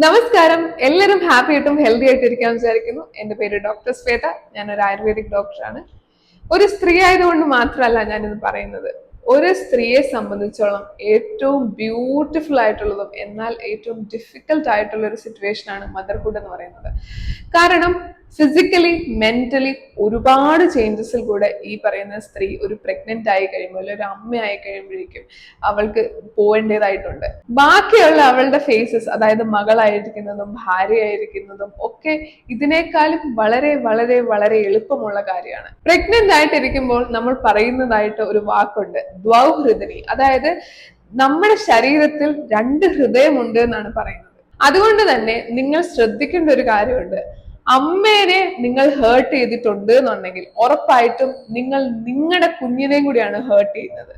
നമസ്കാരം. എല്ലാവരും ഹാപ്പി ആയിട്ടും ഹെൽത്തി ആയിട്ട് ഇരിക്കാൻ വിചാരിക്കുന്നു. എന്റെ പേര് ഡോക്ടർ ശ്വേത. ഞാനൊരു ആയുർവേദിക് ഡോക്ടറാണ്. ഒരു സ്ത്രീ ആയതുകൊണ്ട് മാത്രമല്ല ഞാനിത് പറയുന്നത്. ഒരു സ്ത്രീയെ സംബന്ധിച്ചോളം ഏറ്റവും ബ്യൂട്ടിഫുൾ ആയിട്ടുള്ളതും എന്നാൽ ഏറ്റവും ഡിഫിക്കൽട്ട് ആയിട്ടുള്ള ഒരു സിറ്റുവേഷൻ ആണ് മദർഹുഡ് എന്ന് പറയുന്നത്. കാരണം ഫിസിക്കലി മെന്റലി ഒരുപാട് ചേഞ്ചസിൽ കൂടെ ഈ പറയുന്ന സ്ത്രീ ഒരു പ്രഗ്നന്റ് ആയി കഴിയുമ്പോൾ ഒരു അമ്മയായി കഴിയുമ്പോഴേക്കും അവൾക്ക് പോവേണ്ടതായിട്ടുണ്ട്. ബാക്കിയുള്ള അവളുടെ ഫേസസ്, അതായത് മകളായിരിക്കുന്നതും ഭാര്യയായിരിക്കുന്നതും ഒക്കെ ഇതിനേക്കാളും വളരെ വളരെ വളരെ എളുപ്പമുള്ള കാര്യമാണ്. പ്രഗ്നന്റ് ആയിട്ടിരിക്കുമ്പോൾ നമ്മൾ പറയുന്നതായിട്ട് ഒരു വാക്കുണ്ട്, ദ്വൗഹൃദനി. അതായത് നമ്മുടെ ശരീരത്തിൽ രണ്ട് ഹൃദയമുണ്ട് എന്നാണ് പറയുന്നത്. അതുകൊണ്ട് തന്നെ നിങ്ങൾ ശ്രദ്ധിക്കേണ്ട ഒരു കാര്യമുണ്ട്. അമ്മേനെ നിങ്ങൾ ഹേർട്ട് ചെയ്തിട്ടുണ്ട് എന്നുണ്ടെങ്കിൽ ഉറപ്പായിട്ടും നിങ്ങൾ നിങ്ങളുടെ കുഞ്ഞിനെയും കൂടിയാണ് ഹേർട്ട് ചെയ്യുന്നത്.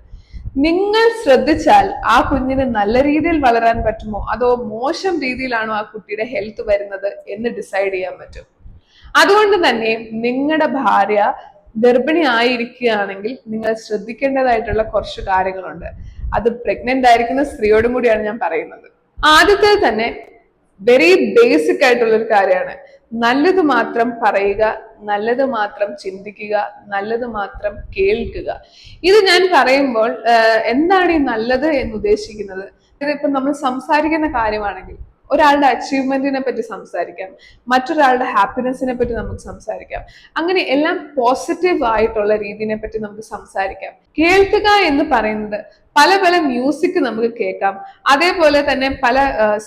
നിങ്ങൾ ശ്രദ്ധിച്ചാൽ ആ കുഞ്ഞിന് നല്ല രീതിയിൽ വളരാൻ പറ്റുമോ അതോ മോശം രീതിയിലാണോ ആ കുട്ടിയുടെ ഹെൽത്ത് വരുന്നത് എന്ന് ഡിസൈഡ് ചെയ്യാൻ പറ്റും. അതുകൊണ്ട് തന്നെ നിങ്ങളുടെ ഭാര്യ ഗർഭിണി ആയിരിക്കുകയാണെങ്കിൽ നിങ്ങൾ ശ്രദ്ധിക്കേണ്ടതായിട്ടുള്ള കുറച്ച് കാര്യങ്ങളുണ്ട്. അത് പ്രഗ്നന്റ് ആയിരിക്കുന്ന സ്ത്രീയോടും കൂടിയാണ് ഞാൻ പറയുന്നത്. ആദ്യത്തെ തന്നെ വെരി ബേസിക് ആയിട്ടുള്ള ഒരു കാര്യമാണ്. നല്ലത് മാത്രം പറയുക, നല്ലത് മാത്രം ചിന്തിക്കുക, നല്ലത് മാത്രം കേൾക്കുക. ഇത് ഞാൻ പറയുമ്പോൾ എന്താണ് ഈ നല്ലത് എന്ന് ഉദ്ദേശിക്കുന്നത്? ഇതിപ്പോ നമ്മൾ സംസാരിക്കുന്ന കാര്യമാണെങ്കിൽ ഒരാളുടെ അച്ചീവ്മെന്റിനെ പറ്റി സംസാരിക്കാം, മറ്റൊരാളുടെ ഹാപ്പിനെസിനെ പറ്റി നമുക്ക് സംസാരിക്കാം. അങ്ങനെ എല്ലാം പോസിറ്റീവ് ആയിട്ടുള്ള രീതിയെ പറ്റി നമുക്ക് സംസാരിക്കാം. കേൾക്കുക എന്ന് പറയുന്നത് പല പല മ്യൂസിക് നമുക്ക് കേൾക്കാം, അതേപോലെ തന്നെ പല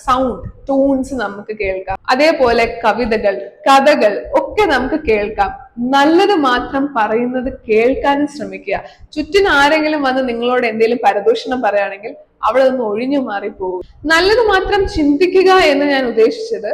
സൗണ്ട് ടൂൺസ് നമുക്ക് കേൾക്കാം, അതേപോലെ കവിതകൾ, കഥകൾ ഒക്കെ നമുക്ക് കേൾക്കാം. നല്ലത് മാത്രം പറയുന്നത് കേൾക്കാനും ശ്രമിക്കുക. ചുറ്റിന് ആരെങ്കിലും വന്ന് നിങ്ങളോട് എന്തെങ്കിലും പരദൂഷണം പറയുകയാണെങ്കിൽ അവിടെ നിന്ന് ഒഴിഞ്ഞു മാറിപ്പോകും. നല്ലത് മാത്രം ചിന്തിക്കുക എന്ന് ഞാൻ ഉദ്ദേശിച്ചത്,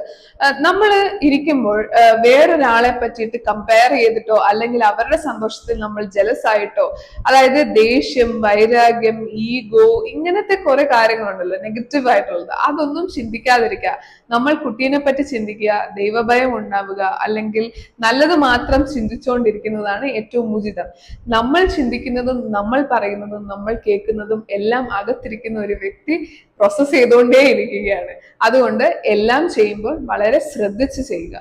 നമ്മൾ ഇരിക്കുമ്പോൾ വേറൊരാളെ പറ്റിയിട്ട് കമ്പയർ ചെയ്തിട്ടോ അല്ലെങ്കിൽ അവരുടെ സന്തോഷത്തിൽ നമ്മൾ ജലസ് ആയിട്ടോ, അതായത് ദേഷ്യം, വൈരാഗ്യം, ഈഗോ, ഇങ്ങനത്തെ കുറെ കാര്യങ്ങളുണ്ടല്ലോ നെഗറ്റീവ് ആയിട്ടുള്ളത്, അതൊന്നും ചിന്തിക്കാതിരിക്കുക. നമ്മൾ കുട്ടീനെ പറ്റി ചിന്തിക്കുക, ദൈവഭയം ഉണ്ടാവുക, അല്ലെങ്കിൽ നല്ലത് മാത്രം ചിന്തിച്ചുകൊണ്ടിരിക്കുന്നതാണ് ഏറ്റവും ഉചിതം. നമ്മൾ ചിന്തിക്കുന്നതും നമ്മൾ പറയുന്നതും നമ്മൾ കേൾക്കുന്നതും എല്ലാം അകത്തിരിക്കുന്ന ഒരു വ്യക്തി പ്രോസസ് ചെയ്തുകൊണ്ടേ ഇരിക്കുകയാണ്. അതുകൊണ്ട് എല്ലാം ചെയ്യുമ്പോൾ വളരെ ശ്രദ്ധിച്ച് ചെയ്യുക.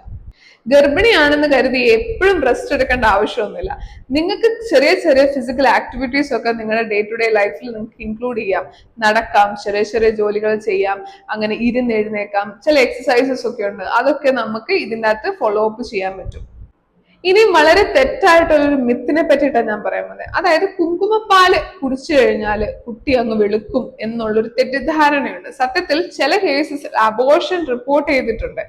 ഗർഭിണിയാണെന്ന് കരുതി എപ്പോഴും റെസ്റ്റ് എടുക്കേണ്ട ആവശ്യമൊന്നുമില്ല. നിങ്ങൾക്ക് ചെറിയ ചെറിയ ഫിസിക്കൽ ആക്ടിവിറ്റീസ് ഒക്കെ നിങ്ങളുടെ ഡേ ടു ഡേ ലൈഫിൽ നിങ്ങൾക്ക് ഇൻക്ലൂഡ് ചെയ്യാം. നടക്കാം, ചെറിയ ചെറിയ ജോലികൾ ചെയ്യാം, അങ്ങനെ ഇരുന്നെഴുന്നേക്കാം, ചില എക്സസൈസസ് ഒക്കെ ഉണ്ട്. അതൊക്കെ നമുക്ക് ഇതിൻ്റെ അകത്ത് ഫോളോ അപ്പ് ചെയ്യാൻ പറ്റും. ഇനി വളരെ തെറ്റായിട്ടുള്ളൊരു മിത്തിനെ പറ്റിയിട്ടാണ് ഞാൻ പറയാൻ പോകുന്നത്. അതായത് കുങ്കുമപ്പാല് കുടിച്ചു കഴിഞ്ഞാൽ കുട്ടി അങ്ങ് വെളുക്കും എന്നുള്ളൊരു തെറ്റിദ്ധാരണയുണ്ട്. സത്യത്തിൽ ചില കേസസിൽ അബോർഷൻ റിപ്പോർട്ട് ചെയ്തിട്ടുണ്ട്.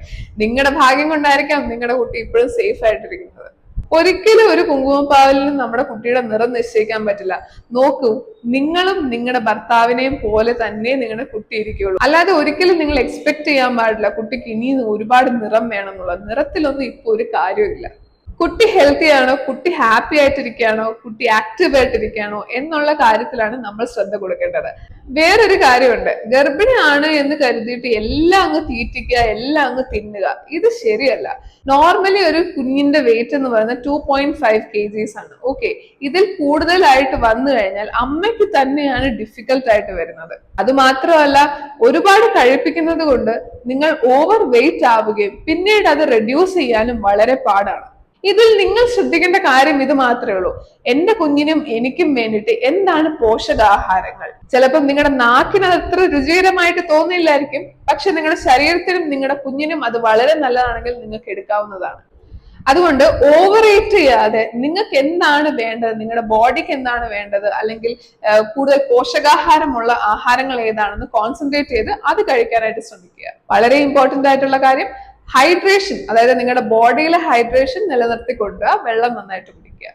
നിങ്ങളുടെ ഭാഗ്യം കൊണ്ടായിരിക്കാം നിങ്ങളുടെ കുട്ടി ഇപ്പോഴും സേഫ് ആയിട്ടിരിക്കുന്നത്. ഒരിക്കലും ഒരു കുങ്കുമപ്പാലിനും നമ്മുടെ കുട്ടിയുടെ നിറം നിശ്ചയിക്കാൻ പറ്റില്ല. നോക്കൂ, നിങ്ങളും നിങ്ങളുടെ ഭർത്താവിനെയും പോലെ തന്നെ നിങ്ങളുടെ കുട്ടി ഇരിക്കുകയുള്ളൂ. അല്ലാതെ ഒരിക്കലും നിങ്ങൾ എക്സ്പെക്ട് ചെയ്യാൻ പാടില്ല കുട്ടിക്ക് ഇനിയും ഒരുപാട് നിറം വേണം എന്നുള്ളത്. നിറത്തിലൊന്നും ഇപ്പൊ ഒരു കാര്യമില്ല. കുട്ടി ഹെൽത്തി ആണോ, കുട്ടി ഹാപ്പി ആയിട്ടിരിക്കുകയാണോ, കുട്ടി ആക്റ്റീവ് ആയിട്ടിരിക്കുകയാണോ എന്നുള്ള കാര്യത്തിലാണ് നമ്മൾ ശ്രദ്ധ കൊടുക്കേണ്ടത്. വേറൊരു കാര്യമുണ്ട്, ഗർഭിണിയാണ് എന്ന് കരുതിയിട്ട് എല്ലാം അങ്ങ് തീറ്റിക്കുക, എല്ലാം അങ്ങ് തിന്നുക, ഇത് ശരിയല്ല. നോർമലി ഒരു കുഞ്ഞിന്റെ വെയിറ്റ് എന്ന് പറയുന്നത് 2.5 kgs ആണ്. ഓക്കെ, ഇതിൽ കൂടുതലായിട്ട് വന്നു കഴിഞ്ഞാൽ അമ്മയ്ക്ക് തന്നെയാണ് ഡിഫിക്കൽട്ട് ആയിട്ട് വരുന്നത്. അത് മാത്രമല്ല, ഒരുപാട് കഴിപ്പിക്കുന്നത് കൊണ്ട് നിങ്ങൾ ഓവർ വെയിറ്റ് ആവുകയും പിന്നീട് അത് റെഡ്യൂസ് ചെയ്യാനും വളരെ പാടാണ്. ഇതിൽ നിങ്ങൾ ശ്രദ്ധിക്കേണ്ട കാര്യം ഇത് മാത്രമേ ഉള്ളൂ, എന്റെ കുഞ്ഞിനും എനിക്കും വേണ്ടിയിട്ട് എന്താണ് പോഷകാഹാരങ്ങൾ. ചിലപ്പോൾ നിങ്ങളുടെ നാക്കിന് അത് അത്ര രുചികരമായിട്ട് തോന്നില്ലായിരിക്കും, പക്ഷെ നിങ്ങളുടെ ശരീരത്തിനും നിങ്ങളുടെ കുഞ്ഞിനും അത് വളരെ നല്ലതാണെങ്കിൽ നിങ്ങൾക്ക് എടുക്കാവുന്നതാണ്. അതുകൊണ്ട് ഓവർ ഈറ്റ് ചെയ്യാതെ നിങ്ങൾക്ക് എന്താണ് വേണ്ടത്, നിങ്ങളുടെ ബോഡിക്ക് എന്താണ് വേണ്ടത്, അല്ലെങ്കിൽ കൂടുതൽ പോഷകാഹാരമുള്ള ആഹാരങ്ങൾ ഏതാണെന്ന് കോൺസെൻട്രേറ്റ് ചെയ്ത് അത് കഴിക്കാനായിട്ട് ശ്രമിക്കുക. വളരെ ഇമ്പോർട്ടന്റ് ആയിട്ടുള്ള കാര്യം ഹൈഡ്രേഷൻ, അതായത് നിങ്ങളുടെ ബോഡിയിലെ ഹൈഡ്രേഷൻ നിലനിർത്തിക്കൊണ്ട് വെള്ളം നന്നായിട്ട് കുടിക്കുക.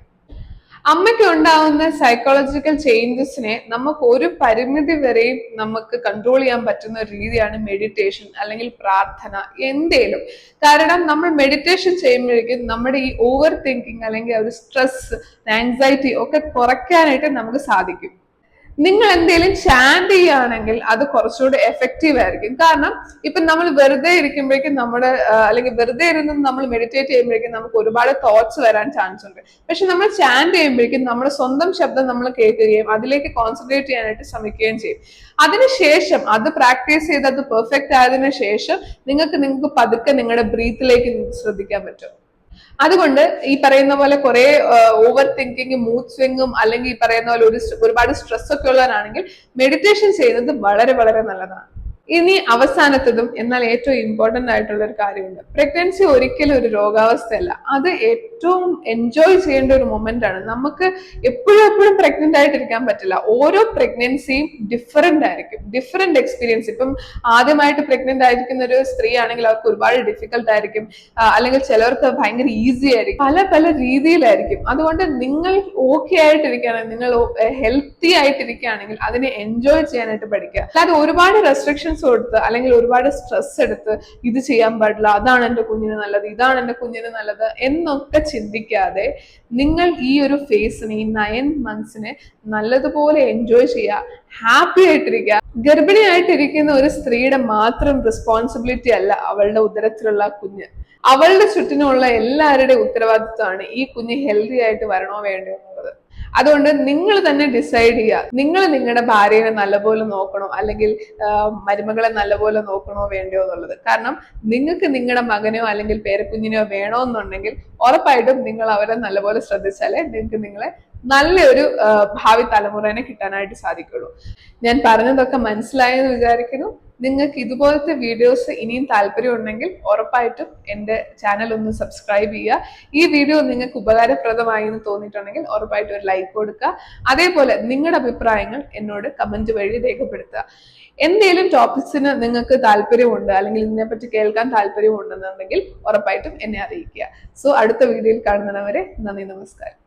അമ്മയ്ക്ക് ഉണ്ടാവുന്ന സൈക്കോളജിക്കൽ ചേഞ്ചസിനെ നമുക്ക് ഒരു പരിമിതി വരെയും നമുക്ക് കൺട്രോൾ ചെയ്യാൻ പറ്റുന്ന ഒരു രീതിയാണ് മെഡിറ്റേഷൻ അല്ലെങ്കിൽ പ്രാർത്ഥന, എന്തേലും. കാരണം നമ്മൾ മെഡിറ്റേഷൻ ചെയ്യുമ്പോഴേക്കും നമ്മുടെ ഈ ഓവർ തിങ്കിങ് അല്ലെങ്കിൽ ഒരു സ്ട്രെസ്, ആൻസൈറ്റി ഒക്കെ കുറയ്ക്കാനായിട്ട് നമുക്ക് സാധിക്കും. നിങ്ങൾ എന്തെങ്കിലും ചാൻഡ് ചെയ്യുകയാണെങ്കിൽ അത് കുറച്ചുകൂടി എഫക്റ്റീവ് ആയിരിക്കും. കാരണം ഇപ്പൊ നമ്മൾ വെറുതെ ഇരിക്കുമ്പോഴേക്കും നമ്മുടെ അല്ലെങ്കിൽ വെറുതെ ഇരുന്ന് നമ്മൾ മെഡിറ്റേറ്റ് ചെയ്യുമ്പോഴേക്കും നമുക്ക് ഒരുപാട് തോട്ട്സ് വരാൻ ചാൻസ് ഉണ്ട്. പക്ഷെ നമ്മൾ ചാൻഡ് ചെയ്യുമ്പോഴേക്കും നമ്മുടെ സ്വന്തം ശബ്ദം നമ്മൾ കേൾക്കുകയും അതിലേക്ക് കോൺസെൻട്രേറ്റ് ചെയ്യാനായിട്ട് ശ്രമിക്കുകയും ചെയ്യും. അതിനുശേഷം അത് പ്രാക്ടീസ് ചെയ്ത് അത് പെർഫെക്റ്റ് ആയതിനു ശേഷം നിങ്ങൾക്ക് പതുക്കെ നിങ്ങളുടെ ബ്രീത്തിലേക്ക് ശ്രദ്ധിക്കാൻ പറ്റും. അതുകൊണ്ട് ഈ പറയുന്ന പോലെ കുറെ ഓവർ തിങ്കിങ്, മൂഡ് സ്വിങ്ങും അല്ലെങ്കിൽ ഈ പറയുന്ന പോലെ ഒരുപാട് സ്ട്രെസ് ഒക്കെ ഉള്ളവരാണെങ്കിൽ മെഡിറ്റേഷൻ ചെയ്യുന്നത് വളരെ വളരെ നല്ലതാണ്. ഇനി അവസാനത്തതും എന്നാൽ ഏറ്റവും ഇമ്പോർട്ടന്റ് ആയിട്ടുള്ള ഒരു കാര്യമുണ്ട്. പ്രഗ്നൻസി ഒരിക്കലും ഒരു രോഗാവസ്ഥയല്ല, അത് ഏറ്റവും എൻജോയ് ചെയ്യേണ്ട ഒരു മൊമെന്റ് ആണ്. നമുക്ക് എപ്പോഴും പ്രഗ്നന്റ് ആയിട്ടിരിക്കാൻ പറ്റില്ല. ഓരോ പ്രഗ്നൻസിയും ഡിഫറെന്റ് ആയിരിക്കും, ഡിഫറെന്റ് എക്സ്പീരിയൻസ്. ഇപ്പം ആദ്യമായിട്ട് പ്രഗ്നന്റ് ആയിരിക്കുന്ന ഒരു സ്ത്രീ ആണെങ്കിൽ അവർക്ക് ഒരുപാട് ഡിഫിക്കൽട്ട് ആയിരിക്കും, അല്ലെങ്കിൽ ചിലവർക്ക് ഭയങ്കര ഈസി ആയിരിക്കും, പല രീതിയിലായിരിക്കും. അതുകൊണ്ട് നിങ്ങൾ ഓക്കെ ആയിട്ടിരിക്കുകയാണെങ്കിൽ, നിങ്ങൾ ഹെൽത്തി ആയിട്ടിരിക്കുകയാണെങ്കിൽ അതിനെ എൻജോയ് ചെയ്യാനായിട്ട് പഠിക്കുക. അല്ലാതെ ഒരുപാട് റെസ്ട്രിക്ഷൻസ് കൊടുത്ത് അല്ലെങ്കിൽ ഒരുപാട് സ്ട്രെസ് എടുത്ത് ഇത് ചെയ്യാൻ പാടില്ല, അതാണ് എന്റെ കുഞ്ഞിന് നല്ലത്, ഇതാണ് എന്റെ കുഞ്ഞിന് നല്ലത് എന്നൊക്കെ ചിന്തിക്കാതെ നിങ്ങൾ ഈ ഒരു ഫേസിനെ, ഈ 9 months നല്ലതുപോലെ എൻജോയ് ചെയ്യുക, ഹാപ്പി ആയിട്ടിരിക്കുക. ഗർഭിണിയായിട്ടിരിക്കുന്ന ഒരു സ്ത്രീയുടെ മാത്രം റെസ്പോൺസിബിലിറ്റി അല്ല അവളുടെ ഉദരത്തിലുള്ള കുഞ്ഞ്. അവളുടെ ചുറ്റിനുള്ള എല്ലാവരുടെയും ഉത്തരവാദിത്വമാണ് ഈ കുഞ്ഞ് ഹെൽത്തി ആയിട്ട് വരണോ വേണ്ടോ എന്നുള്ളത്. അതുകൊണ്ട് നിങ്ങൾ തന്നെ ഡിസൈഡ് ചെയ്യുക, നിങ്ങൾ നിങ്ങളുടെ ഭാര്യനെ നല്ലപോലെ നോക്കണോ അല്ലെങ്കിൽ മരുമകളെ നല്ലപോലെ നോക്കണോ വേണ്ടയോ എന്നുള്ളത്. കാരണം നിങ്ങൾക്ക് നിങ്ങളുടെ മകനെയോ അല്ലെങ്കിൽ പേരക്കുഞ്ഞിനെയോ വേണോ എന്നുണ്ടെങ്കിൽ ഉറപ്പായിട്ടും നിങ്ങൾ അവരെ നല്ലപോലെ ശ്രദ്ധിച്ചാലേ നിങ്ങൾക്ക് നിങ്ങളെ നല്ലൊരു ഭാവി തലമുറനെ കിട്ടാനായിട്ട് സാധിക്കുള്ളൂ. ഞാൻ പറഞ്ഞതൊക്കെ മനസ്സിലായെന്ന് വിചാരിക്കുന്നു. നിങ്ങൾക്ക് ഇതുപോലത്തെ വീഡിയോസ് ഇനിയും താല്പര്യം ഉണ്ടെങ്കിൽ ഉറപ്പായിട്ടും എൻ്റെ ചാനൽ ഒന്ന് സബ്സ്ക്രൈബ് ചെയ്യുക. ഈ വീഡിയോ നിങ്ങൾക്ക് ഉപകാരപ്രദമായി എന്ന് തോന്നിയിട്ടുണ്ടെങ്കിൽ ഉറപ്പായിട്ടും ഒരു ലൈക്ക് കൊടുക്കുക. അതേപോലെ നിങ്ങളുടെ അഭിപ്രായങ്ങൾ എന്നോട് കമന്റ് വഴി രേഖപ്പെടുത്തുക. എന്തെങ്കിലും ടോപ്പിക്സിന് നിങ്ങൾക്ക് താല്പര്യമുണ്ട് അല്ലെങ്കിൽ ഇതിനെപ്പറ്റി കേൾക്കാൻ താല്പര്യമുണ്ടെന്നുണ്ടെങ്കിൽ ഉറപ്പായിട്ടും എന്നെ അറിയിക്കുക. സോ അടുത്ത വീഡിയോയിൽ കാണുന്നവരെ നന്ദി, നമസ്കാരം.